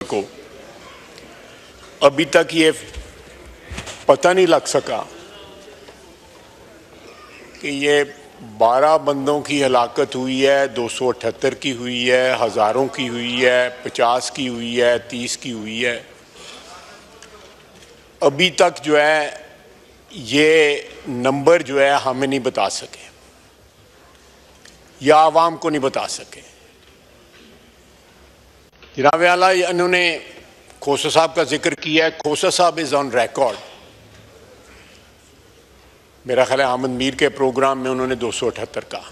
को अभी तक ये पता नहीं लग सका कि ये 12 बंदों की हलाकत हुई है, 278 की हुई है, हज़ारों की हुई है, 50 की हुई है, 30 की हुई है। अभी तक जो है ये नंबर जो है हमें नहीं बता सके या आवाम को नहीं बता सके। जनाब आला, इन्होंने खोसा साहब का जिक्र किया है। खोसा साहब इज़ ऑन रिकॉर्ड। मेरा ख्याल है अहमद मीर के प्रोग्राम में उन्होंने 278 कहा।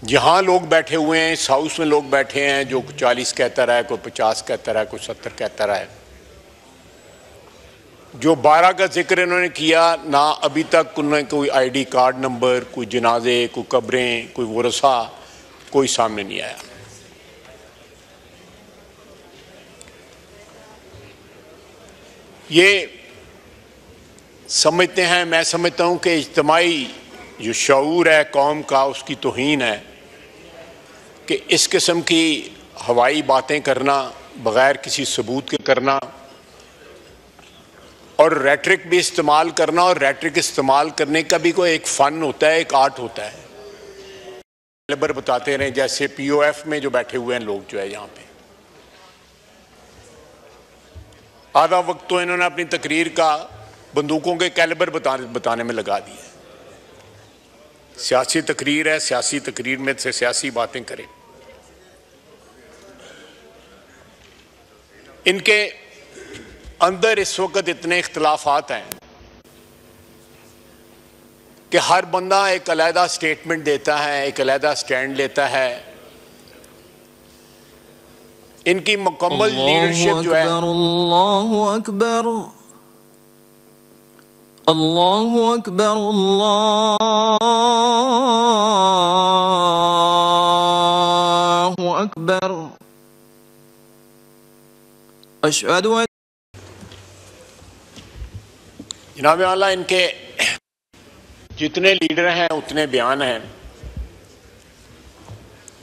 यहाँ लोग बैठे हुए हैं, इस हाउस में लोग बैठे हैं जो 40 कहता रहा है, कोई 50 कहता रहा है, कोई 70 कहता रहा है। जो 12 का जिक्र इन्होंने किया, ना अभी तक उन्होंने कोई आईडी कार्ड नंबर, कोई जनाजे, कोई कब्रें, कोई वरसा कोई सामने नहीं आया। ये समझते हैं, मैं समझता हूँ कि इज्तिमाई जो शऊर है कौम का, उसकी तौहीन है कि इस किस्म की हवाई बातें करना, बग़ैर किसी सबूत के करना और रेटरिक भी इस्तेमाल करना। और रेटरिक इस्तेमाल करने का भी कोई एक फ़न होता है, एक आर्ट होता है। कैलिबर बताते रहे, जैसे POF में जो बैठे हुए हैं लोग जो है यहाँ पे, आधा वक्त तो इन्होंने अपनी तकरीर का बंदूकों के कैलिबर बताने में लगा दिया। सियासी तकरीर है, सियासी तकरीर में से सियासी बातें करें। इनके अंदर इस वक्त इतने इख्तलाफात हैं कि हर बंदा एक अलहदा स्टेटमेंट देता है, एक अलहदा स्टैंड लेता है। इनकी मुकम्मल लीडरशिप जो है, अल्लाहु अकबर, अल्लाहु अकबर, अल्लाहु अकबर, अशहदु अन। जनाब आला, इनके जितने लीडर हैं उतने बयान हैं।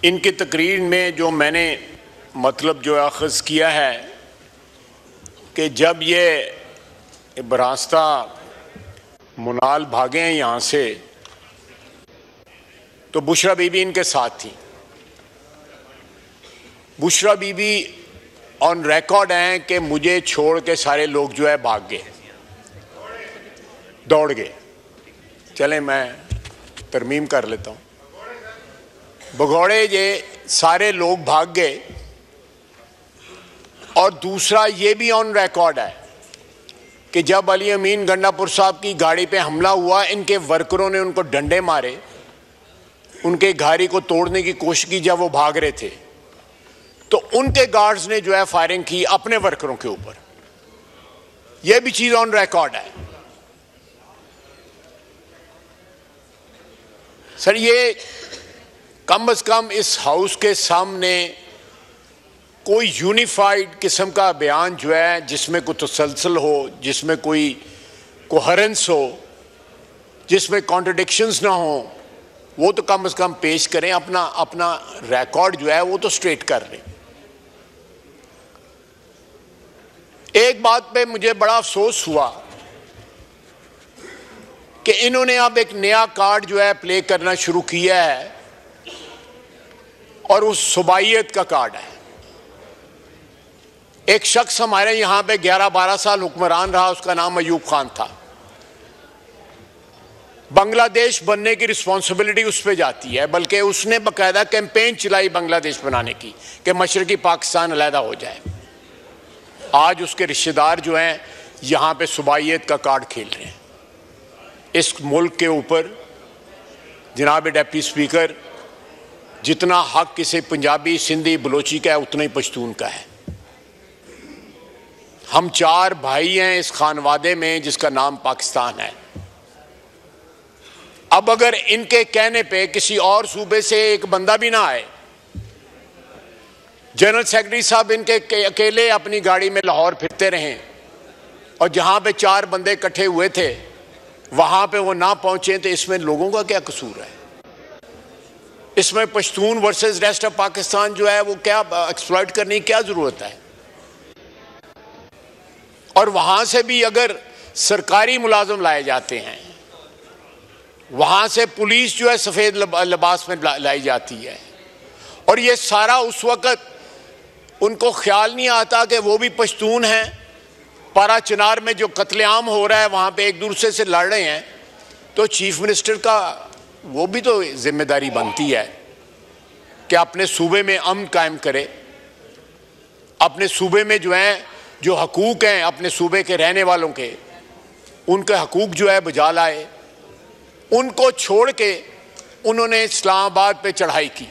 इनकी तकरीर में जो मैंने मतलब जो अख़ज़ किया है कि जब ये बरास्ता मुनाल भागे हैं यहाँ से, तो बुशरा बीबी इनके साथ थी। बुशरा बीबी ऑन रिकॉर्ड हैं कि मुझे छोड़ के सारे लोग जो है भाग गए, दौड़ गए। चले मैं तरमीम कर लेता हूँ। भगौड़े ये सारे लोग भाग गए। और दूसरा ये भी ऑन रिकॉर्ड है कि जब अली अमीन गंडापुर साहब की गाड़ी पे हमला हुआ, इनके वर्करों ने उनको डंडे मारे, उनके गाड़ी को तोड़ने की कोशिश की जब वो भाग रहे थे, तो उनके गार्ड्स ने जो है फायरिंग की अपने वर्करों के ऊपर। यह भी चीज ऑन रिकॉर्ड है। सर, ये कम से कम इस हाउस के सामने कोई यूनिफाइड किस्म का बयान जो है, जिसमें कोई तसलसल हो, जिसमें कोई कोहेरेंस हो, जिसमें कॉन्ट्रडिक्शंस ना हो, वो तो कम से कम पेश करें। अपना रिकॉर्ड जो है वो तो स्ट्रेट कर लें। एक बात पे मुझे बड़ा अफसोस हुआ कि इन्होंने अब एक नया कार्ड जो है प्ले करना शुरू किया है, और उस सुबाइयत का कार्ड है। एक शख्स हमारे यहां पे 11-12 साल हुक्मरान रहा, उसका नाम अयूब खान था। बांग्लादेश बनने की रिस्पॉन्सिबिलिटी उस पर जाती है, बल्कि उसने बाकायदा कैंपेन चलाई बांग्लादेश बनाने की कि मशरकी पाकिस्तान अलहदा हो जाए। आज उसके रिश्तेदार जो हैं यहां पे सुबाइयत का कार्ड खेल रहे हैं। इस मुल्क के ऊपर जनाब डिप्टी स्पीकर, जितना हक किसी पंजाबी, सिंधी, बलोची का है, उतना ही पश्तून का है। हम 4 भाई हैं इस खानवादे में जिसका नाम पाकिस्तान है। अब अगर इनके कहने पे किसी और सूबे से एक बंदा भी ना आए, जनरल सेक्रेटरी साहब इनके अकेले अपनी गाड़ी में लाहौर फिरते रहें, और जहां पे 4 बंदे इकट्ठे हुए थे वहां पे वो ना पहुंचे, तो इसमें लोगों का क्या कसूर है? इसमें Pashtun versus rest of Pakistan जो है वो क्या एक्सप्लॉइट करने की क्या जरूरत है? और वहां से भी अगर सरकारी मुलाजिम लाए जाते हैं, वहां से पुलिस जो है सफेद लिबास में लाई जाती है, और ये सारा उस वक्त उनको ख्याल नहीं आता कि वो भी पश्तून हैं। पारा चिनार में जो कत्लेआम हो रहा है वहां पे एक दूसरे से लड़ रहे हैं, तो चीफ मिनिस्टर का वो भी तो जिम्मेदारी बनती है कि अपने सूबे में अमन कायम करे, अपने सूबे में जो है जो हकूक हैं अपने सूबे के रहने वालों के, उनके हकूक जो है बजा लाए। उनको छोड़ के उन्होंने इस्लामाबाद पे चढ़ाई की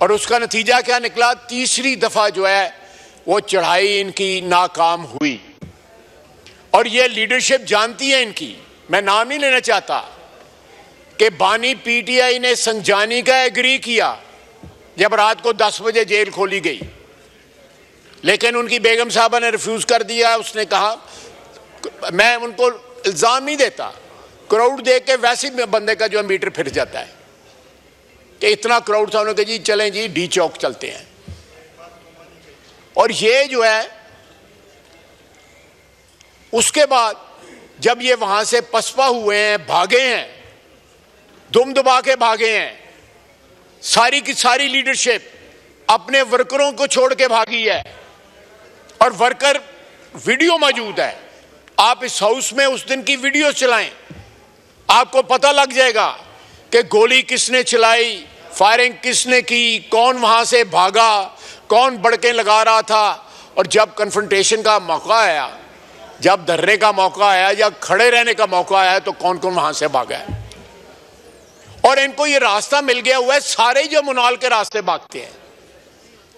और उसका नतीजा क्या निकला? तीसरी दफा जो है वो चढ़ाई इनकी नाकाम हुई। और ये लीडरशिप जानती है इनकी, मैं नाम नहीं लेना चाहता, कि बानी पीटीआई ने संजानी का एग्री किया जब रात को 10 बजे जेल खोली गई, लेकिन उनकी बेगम साहबा ने रिफ्यूज कर दिया। उसने कहा, मैं उनको इल्जाम नहीं देता, क्राउड देख के वैसे ही बंदे का जो मीटर फिर जाता है कि इतना क्राउड था, उन्होंने कहा जी चलें जी डी चौक चलते हैं। और ये जो है उसके बाद जब ये वहां से पसपा हुए हैं, भागे हैं, दुम दबा के भागे हैं, सारी की सारी लीडरशिप अपने वर्करों को छोड़ के भागी है। और वर्कर वीडियो मौजूद है, आप इस हाउस में उस दिन की वीडियो चलाएं, आपको पता लग जाएगा कि गोली किसने चलाई, फायरिंग किसने की, कौन वहां से भागा, कौन बड़के लगा रहा था। और जब कन्फ्रंटेशन का मौका आया, जब धरने का मौका आया या खड़े रहने का मौका आया, तो कौन कौन वहां से भागा है। और इनको ये रास्ता मिल गया हुआ है, सारे जो मुनाल के रास्ते भागते हैं।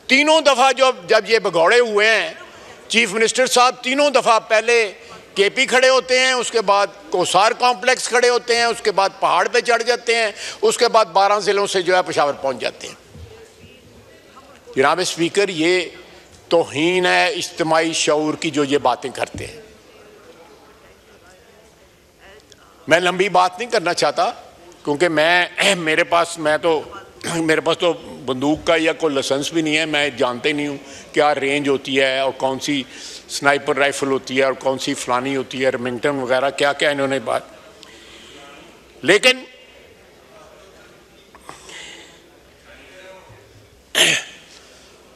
तीनों दफा जब ये भगौड़े हुए हैं, चीफ मिनिस्टर साहब तीनों दफा पहले केपी खड़े होते हैं, उसके बाद कोसार कॉम्प्लेक्स खड़े होते हैं, उसके बाद पहाड़ पे चढ़ जाते हैं, उसके बाद 12 जिलों से जो है पेशावर पहुंच जाते हैं। जनाब स्पीकर, ये तौहीन है इज्तिमाई शऊर की जो ये बातें करते हैं। मैं लंबी बात नहीं करना चाहता, क्योंकि मेरे पास तो बंदूक का या कोई लाइसेंस भी नहीं है, मैं जानते नहीं हूँ क्या रेंज होती है और कौन सी स्नाइपर राइफल होती है और कौन सी फलानी होती है, रेमिंगटन वगैरह क्या क्या इन्होंने बात। लेकिन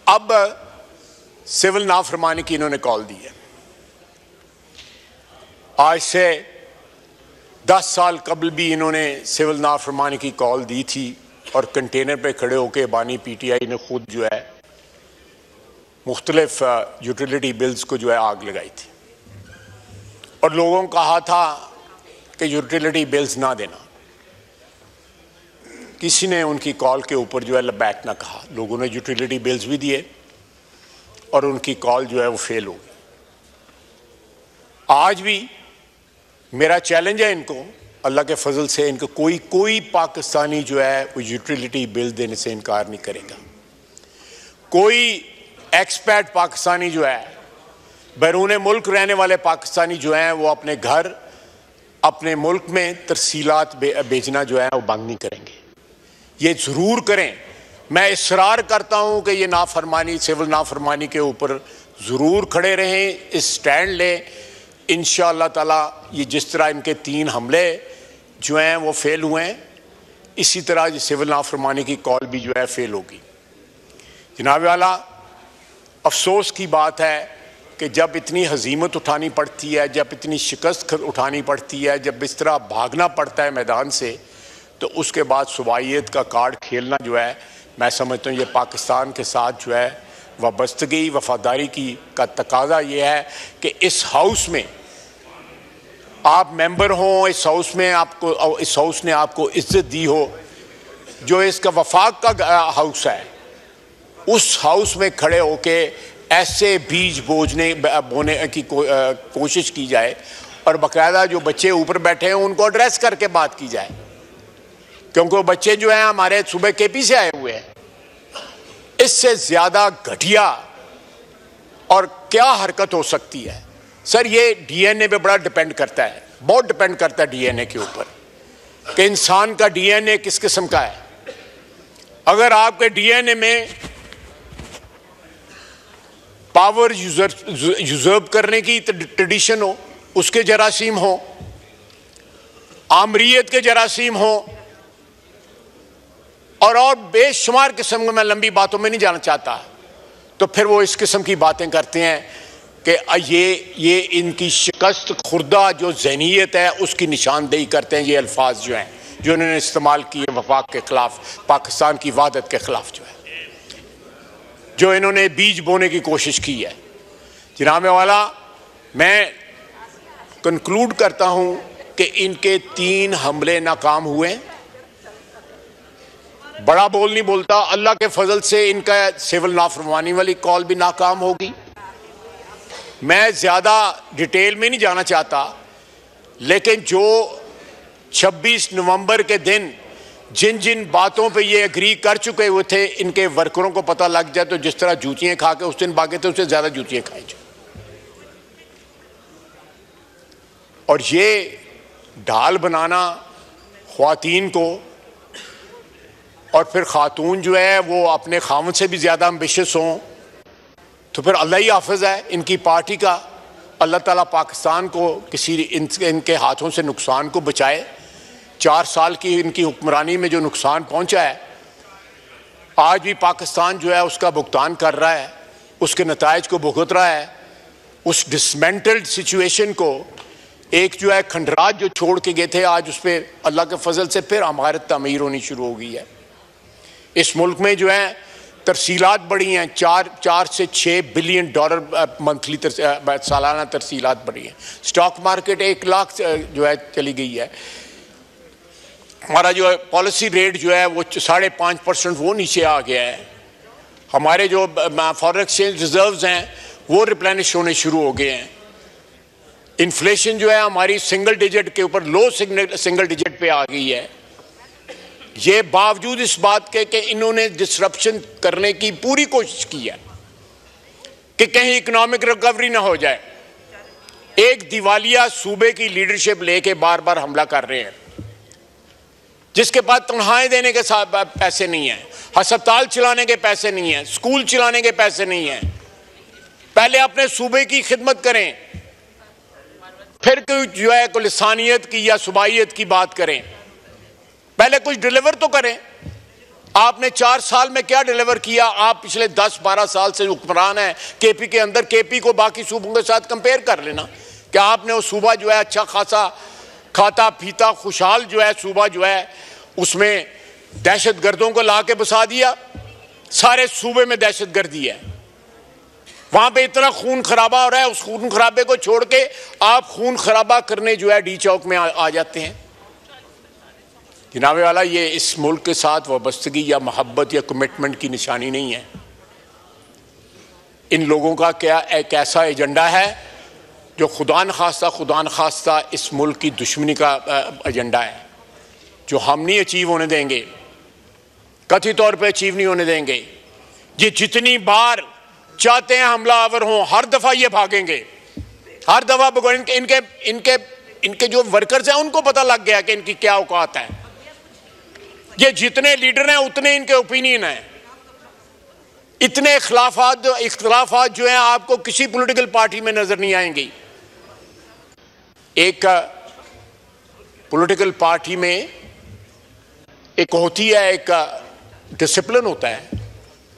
अब सिविल नाफरमानी की इन्होंने कॉल दी है। आज से 10 साल कबल भी इन्होंने सिविल नाफरमानी की कॉल दी थी और कंटेनर पे खड़े होकर बानी पीटीआई ने खुद जो है मुख्तलिफ यूटिलिटी बिल्स को जो है आग लगाई थी और लोगों को कहा था कि यूटिलिटी बिल्स ना देना। किसी ने उनकी कॉल के ऊपर जो है लबैक ना कहा। लोगों ने यूटिलिटी बिल्स भी दिए और उनकी कॉल जो है वो फेल हो गई। आज भी मेरा चैलेंज है इनको, अल्लाह के फजल से इनको कोई पाकिस्तानी जो है वो यूटिलिटी बिल देने से इनकार नहीं करेगा। कोई एक्सपैट पाकिस्तानी जो है, बैरून मुल्क रहने वाले पाकिस्तानी जो हैं, वो अपने घर अपने मुल्क में तरसीलात भेजना जो है वो बंद नहीं करेंगे। ये ज़रूर करें। मैं इसरार करता हूँ कि ये नाफरमानी, सिविल नाफरमानी के ऊपर ज़रूर खड़े रहें, इस स्टैंड लें। इंशाअल्लाह ताला ये जिस तरह इनके 3 हमले जो हैं वो फेल हुए हैं, इसी तरह सिविल नाफरमानी की कॉल भी जो है फेल होगी। जनाब वाला, अफसोस की बात है कि जब इतनी हजीमत उठानी पड़ती है, जब इतनी शिकस्त उठानी पड़ती है, जब इस तरह भागना पड़ता है मैदान से, तो उसके बाद सुबाइयत का कार्ड खेलना जो है, मैं समझता हूँ ये पाकिस्तान के साथ जो है वाबस्तगी वफादारी का तकाजा ये है कि इस हाउस में आप मेंबर हों, इस हाउस ने आपको इज्जत दी हो। जो इसका वफाक का हाउस है, उस हाउस में खड़े होके ऐसे बीज बोने की कोशिश की जाए और बाकायदा जो बच्चे ऊपर बैठे हैं उनको एड्रेस करके बात की जाए, क्योंकि वो बच्चे जो हैं हमारे सूबे केपी से आए हुए हैं। इससे ज्यादा घटिया और क्या हरकत हो सकती है? सर, ये डीएनए पे बड़ा डिपेंड करता है, बहुत डिपेंड करता है डीएनए के ऊपर। कि इंसान का डीएनए किस किस्म का है। अगर आपके डीएनए में पावर यूजर्व करने की ट्रेडिशन हो, उसके जरासीम हो, आमरीयत के जरासीम हो, और बेशुमार किस्म में, मैं लंबी बातों में नहीं जाना चाहता, तो फिर वो इस किस्म की बातें करते हैं कि ये इनकी शिकस्त खुर्दा जो ज़हनीयत है उसकी निशानदेही करते हैं। ये अल्फाज जो हैं जो इन्होंने इस्तेमाल किए वफाक के खिलाफ, पाकिस्तान की वहदत के खिलाफ, जो इन्होंने बीज बोने की कोशिश की है। जनाब वाला, मैं कंक्लूड करता हूं कि इनके 3 हमले नाकाम हुए। बड़ा बोल नहीं बोलता, अल्लाह के फजल से इनका सिविल नाफरमानी वाली कॉल भी नाकाम होगी। मैं ज्यादा डिटेल में नहीं जाना चाहता, लेकिन जो 26 नवंबर के दिन जिन जिन बातों पे ये एग्री कर चुके हुए थे, इनके वर्करों को पता लग जाए तो जिस तरह जूतियां खा के उस दिन भागे थे, उससे ज्यादा जूतियां खाई जाए। और ये ढाल बनाना ख्वातीन को, और फिर खातून जो है वो अपने खामद से भी ज्यादा एम्बिशियस हों, तो फिर अल्लाह ही हाफिज है इनकी पार्टी का। अल्लाह ताला पाकिस्तान को किसी इनके हाथों से नुकसान को बचाए। 4 साल की इनकी हुक्मरानी में जो नुकसान पहुंचा है, आज भी पाकिस्तान जो है उसका भुगतान कर रहा है, उसके नतायज को भुगत रहा है। उस डिसमेंटल्ड सिचुएशन को, एक जो है खंडरात जो छोड़ के गए थे, आज उस पर अल्लाह के फजल से फिर हमारी तमीर होनी शुरू हो गई है। इस मुल्क में जो है तरसीलात बढ़ी हैं, 4 से 6 बिलियन डॉलर मंथली सालाना तरसीलात बढ़ी हैं। स्टॉक मार्केट 1 लाख जो है चली गई है। हमारा जो है पॉलिसी रेट जो है वो 5.5% वो नीचे आ गया है। हमारे जो फॉरेन एक्सचेंज रिजर्व्स हैं वो रिप्लेनिश होने शुरू हो गए हैं। इन्फ्लेशन जो है हमारी सिंगल डिजिट के ऊपर, लो सिंगल डिजिट पे आ गई है। ये बावजूद इस बात के कि इन्होंने डिसरप्शन करने की पूरी कोशिश की है कि कहीं इकोनॉमिक रिकवरी ना हो जाए। एक दिवालिया सूबे की लीडरशिप लेके बार बार हमला कर रहे हैं, जिसके पास तनख्वाहें देने के साथ पैसे नहीं है, अस्पताल चलाने के पैसे नहीं है, स्कूल चलाने के पैसे नहीं है। पहले अपने सूबे की खिदमत करें, फिर जो है कोई लिसानियत की या सुबाइयत की बात करें। पहले कुछ डिलीवर तो करें। आपने 4 साल में क्या डिलीवर किया? आप पिछले 10-12 साल से हुक्मरान है केपी के अंदर। केपी को बाकी सूबों के साथ कंपेयर कर लेना। क्या आपने वो सूबा जो है अच्छा खासा खाता पीता खुशहाल जो है सूबा जो है उसमें दहशत गर्दों को ला के बसा दिया? सारे सूबे में दहशत गर्दी है, वहां पे इतना खून खराबा हो रहा है। उस खून खराबे को छोड़ के आप खून खराबा करने जो है डी चौक में आ जाते हैं। जनाब वाला, ये इस मुल्क के साथ वाबस्तगी या मोहब्बत या कमिटमेंट की निशानी नहीं है। इन लोगों का क्या एक ऐसा एजेंडा है जो खुदा न खास्ता इस मुल्क की दुश्मनी का एजेंडा है, जो हम नहीं अचीव होने देंगे, कथित तौर पे अचीव नहीं होने देंगे। ये जितनी बार चाहते हैं हमला आवर हों, हर दफा ये भागेंगे, हर दफा। इनके जो वर्कर्स हैं उनको पता लग गया कि इनकी क्या औकात है। ये जितने लीडर हैं उतने इनके ओपिनियन हैं। इतने इख्तलाफात जो हैं आपको किसी पॉलिटिकल पार्टी में नजर नहीं आएंगी। एक पॉलिटिकल पार्टी में एक होती है, एक डिसिप्लिन होता है।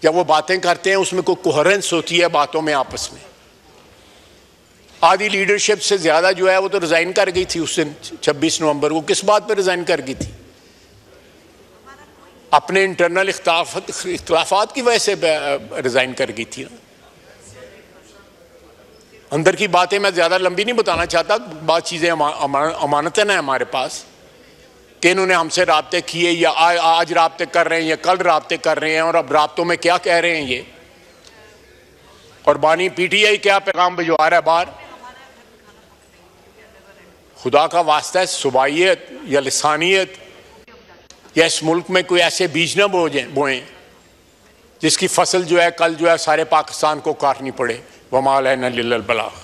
जब वो बातें करते हैं उसमें कोई कोहेरेंस होती है बातों में आपस में। आधी लीडरशिप से ज्यादा जो है वो तो रिजाइन कर गई थी उस दिन 26 नवंबर को। किस बात पर रिजाइन कर गई थी? अपने इंटरनल इख्तलाफात की वजह से रिजाइन कर गई थी। अंदर की बातें मैं ज्यादा लंबी नहीं बताना चाहता, बहुत चीजें अमानतन है हमारे पास कि इन्होंने हमसे राब्ते किए या आज राब्ते कर रहे हैं या कल राब्ते कर रहे हैं, और अब राब्तों में क्या कह रहे हैं ये, और बानी पीटीआई क्या पैगाम भिजवा रहा है बाहर। खुदा का वास्ता है, सुबाइयत या लिसानियत या इस मुल्क में कोई ऐसे बीज न बोएं जिसकी फसल जो है कल जो है सारे पाकिस्तान को काटनी पड़े। वमा अलैना इल्लल बलाग।